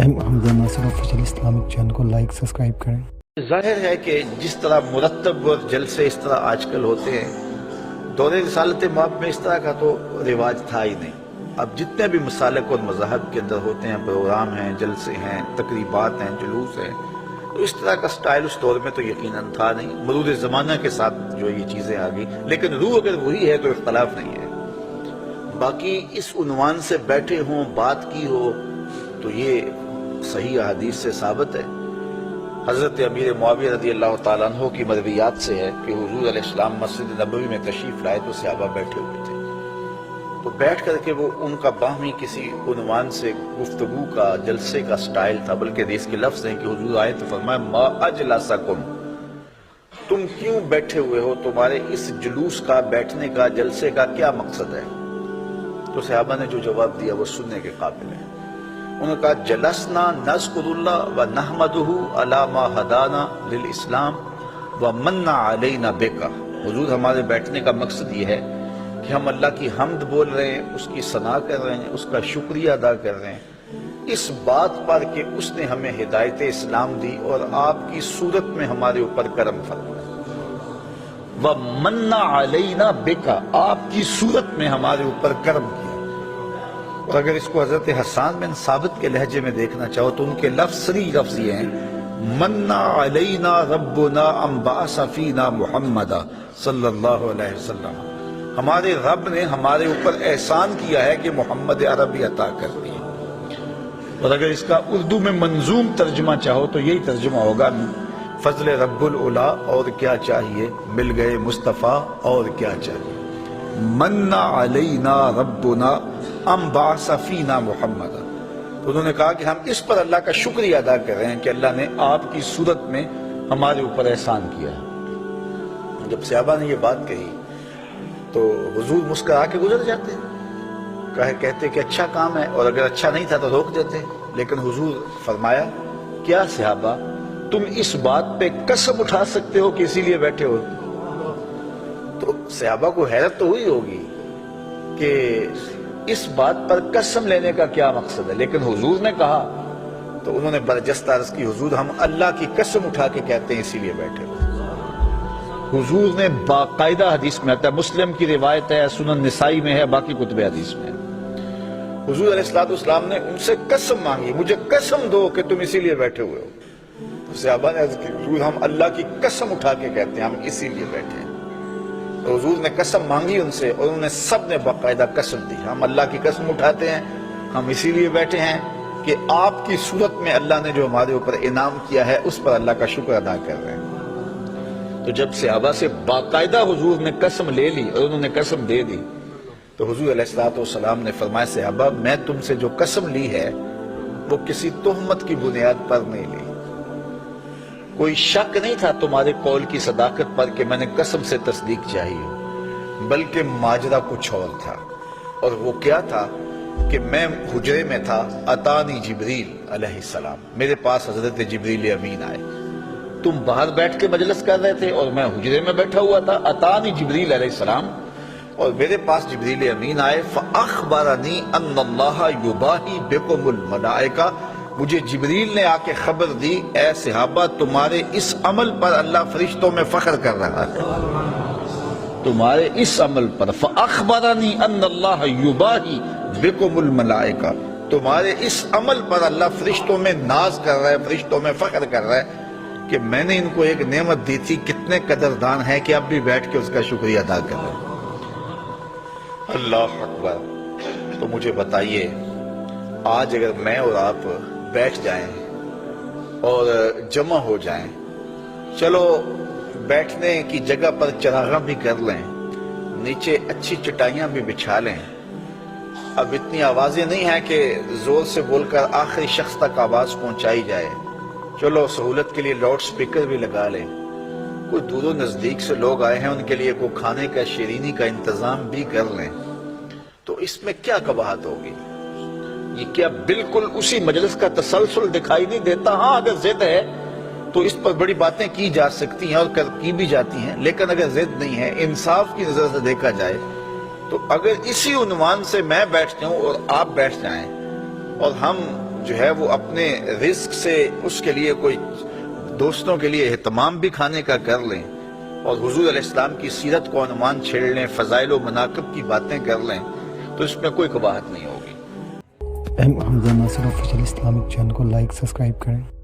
حمزہ ناصر official Islamic channel کو like subscribe کریں۔ ظاہر ہے کہ جس طرح مرتب اور جلسے اس طرح آج کل ہوتے ہیں، دور رسالت مآب میں اس طرح کا تو رواج تھا ہی نہیں۔ اب جتنے بھی مسالک اور مذاہب کے اندر ہوتے ہیں، پروگرام ہیں، جلسے ہیں، تقریبات ہیں، جلوس ہیں، تو اس طرح کا سٹائل اس دور میں تو یقیناً تھا نہیں۔ مرور زمانہ کے ساتھ جو یہ چیزیں آ گئی، لیکن روح اگر وہی ہے تو اختلاف نہیں ہے۔ باقی اس عنوان سے بیٹھے ہوں، بات کی ہو، تو یہ صحیح احادیث سے ثابت ہے۔ حضرت امیر معاویہ رضی اللہ تعالیٰ عنہ کی مرویات سے ہے کہ حضور علیہ السلام مسجد نبوی میں تشریف لائے تو صحابہ بیٹھے ہوئے تھے، تو بیٹھ کر کے وہ ان کا باہمی کسی عنوان سے گفتگو کا، جلسے کا سٹائل تھا، بلکہ حدیث کے لفظ ہیں کہ حضور آئے تو فرمایا ما اجلسکم، تم کیوں بیٹھے ہوئے ہو، تمہارے اس جلوس کا، بیٹھنے کا، جلسے کا کیا مقصد ہے؟ تو صحابہ نے جو جواب دیا وہ سننے کے قابل ہے۔ انہوں نے کہا جلسنا نذکر اللہ و نحمدہ علی ما ہدانا للاسلام و من علینا بک، حضور ہمارے بیٹھنے کا مقصد یہ ہے کہ ہم اللہ کی حمد بول رہے ہیں، اس کی ثنا کر رہے ہیں، اس کا شکریہ ادا کر رہے ہیں اس بات پر کہ اس نے ہمیں ہدایت اسلام دی اور آپ کی صورت میں ہمارے اوپر کرم فرمایا، وَمَنَّ عَلَيْنَا بِكَ، آپ کی صورت میں ہمارے اوپر کرم کیا۔ اور اگر اس کو حضرت حسان بن ثابت کے لہجے میں دیکھنا چاہو تو ان کے صریح لفظ یہ ہیں مَنَّ عَلَيْنَا رَبُّنَا أَن بَعَثَ فِينَا مُحَمَّدًا صلی اللہ علیہ وسلم، ہمارے رب نے ہمارے اوپر احسان کیا ہے کہ محمد عربی عطا کر دی۔ اور اگر اس کا اردو میں منظوم ترجمہ چاہو تو یہی ترجمہ ہوگا فضل رب العلا، اور کیا چاہیے، مل گئے مصطفیٰ، اور کیا چاہیے۔ من علینا ربنا ام بعث فینا محمد، تو انہوں نے کہا کہ ہم اس پر اللہ کا شکریہ ادا کر رہے ہیں کہ اللہ نے آپ کی صورت میں ہمارے اوپر احسان کیا ہے۔ جب صحابہ نے یہ بات کہی تو حضور مسکرا کے گزر جاتے، کہتے کہ اچھا کام ہے، اور اگر اچھا نہیں تھا تو روک دیتے، لیکن حضور فرمایا کیا صحابہ تم اس بات پہ قسم اٹھا سکتے ہو کہ اسی لیے بیٹھے ہو؟ تو صحابہ کو حیرت تو ہوئی ہوگی کہ اس بات پر قسم لینے کا کیا مقصد ہے، لیکن حضور نے کہا تو انہوں نے برجستہ عرض کی حضور ہم اللہ کی قسم اٹھا کے کہتے ہیں اسی لیے بیٹھے ہو۔ حضور نے باقاعدہ حدیث میں آتا ہے، مسلم کی روایت ہے، سنن نسائی میں ہے، باقی کتب حدیث میں ہے، حضور علیہ السلام نے ان سے قسم مانگی، مجھے قسم دو کہ تم اسی لیے بیٹھے ہوئے ہو۔ تو صحابہ نے عرض کی حضور ہم اللہ کی قسم اٹھا کے کہتے ہیں ہم اسی لیے بیٹھے ہیں۔ تو حضور نے قسم مانگی ان سے، اور انہوں نے سب نے باقاعدہ قسم دی، ہم اللہ کی قسم اٹھاتے ہیں، ہم اسی لیے بیٹھے ہیں کہ آپ کی صورت میں اللہ نے جو ہمارے اوپر انعام کیا ہے اس پر اللہ کا شکر ادا کر رہے ہیں۔ تو جب صحابہ سے باقاعدہ حضور نے قسم لے لی اور انہوں نے قسم دے دی تو حضور علیہ السلام نے فرمایا صحابہ میں تم سے جو قسم لی ہے وہ کسی تہمت کی بنیاد پر نہیں لی، کوئی شک نہیں تھا تمہارے قول کی صداقت پر کہ میں نے قسم سے تصدیق چاہی ہو، بلکہ ماجرا کچھ اور تھا، اور وہ کیا تھا کہ میں حجرے میں تھا، اتانی جبریل علیہ السلام، میرے پاس حضرت جبریل امین آئے، تم باہر بیٹھ کے مجلس کر رہے تھے اور میں حجرے میں بیٹھا ہوا تھا، اتانی جبریل علیہ السلام، اور میرے پاس جبریل امین آئے، فاخبرنی ان اللہ یباہی بکم الملائکہ، مجھے جبریل نے آ کے خبر دی اے صحابہ تمہارے اس عمل پر اللہ فرشتوں میں فخر کر رہا ہے، تمہارے اس عمل پر، فاخبرنی ان اللہ یباہی بکم الملائکہ، تمہارے اس عمل پر اللہ فرشتوں میں ناز کر رہا ہے، فرشتوں میں فخر کر رہا ہے کہ میں نے ان کو ایک نعمت دی تھی، کتنے قدردان ہیں کہ اب بھی بیٹھ کے اس کا شکریہ ادا کر رہے ہیں۔ اللہ اکبر۔ تو مجھے بتائیے آج اگر میں اور آپ بیٹھ جائیں اور جمع ہو جائیں، چلو بیٹھنے کی جگہ پر چراغاں بھی کر لیں، نیچے اچھی چٹائیاں بھی بچھا لیں، اب اتنی آوازیں نہیں ہیں کہ زور سے بول کر آخری شخص تک آواز پہنچائی جائے، چلو سہولت کے لیے لاؤڈ سپیکر بھی لگا لیں، کوئی دور و نزدیک سے لوگ آئے ہیں ان کے لیے کوئی کھانے کا، شیرینی کا انتظام بھی کر لیں، تو اس میں کیا قباحت ہوگی؟ یہ کیا بالکل اسی مجلس کا تسلسل دکھائی نہیں دیتا؟ ہاں اگر ضد ہے تو اس پر بڑی باتیں کی جا سکتی ہیں اور کی بھی جاتی ہیں، لیکن اگر ضد نہیں ہے، انصاف کی نظر سے دیکھا جائے تو اگر اسی عنوان سے میں بیٹھ جاؤں اور آپ بیٹھ جائیں اور ہم جو ہے وہ اپنے رزق سے اس کے لیے کوئی دوستوں کے لیے اہتمام بھی کھانے کا کر لیں اور حضور علیہ السلام کی سیرت کو عنوان چھیڑ لیں، فضائل و مناقب کی باتیں کر لیں، تو اس میں کوئی قباحت نہیں ہوگی۔ ایم حمزہ ناصر آفیشیل اسلامک چینل کو لائک سبسکرائب کریں۔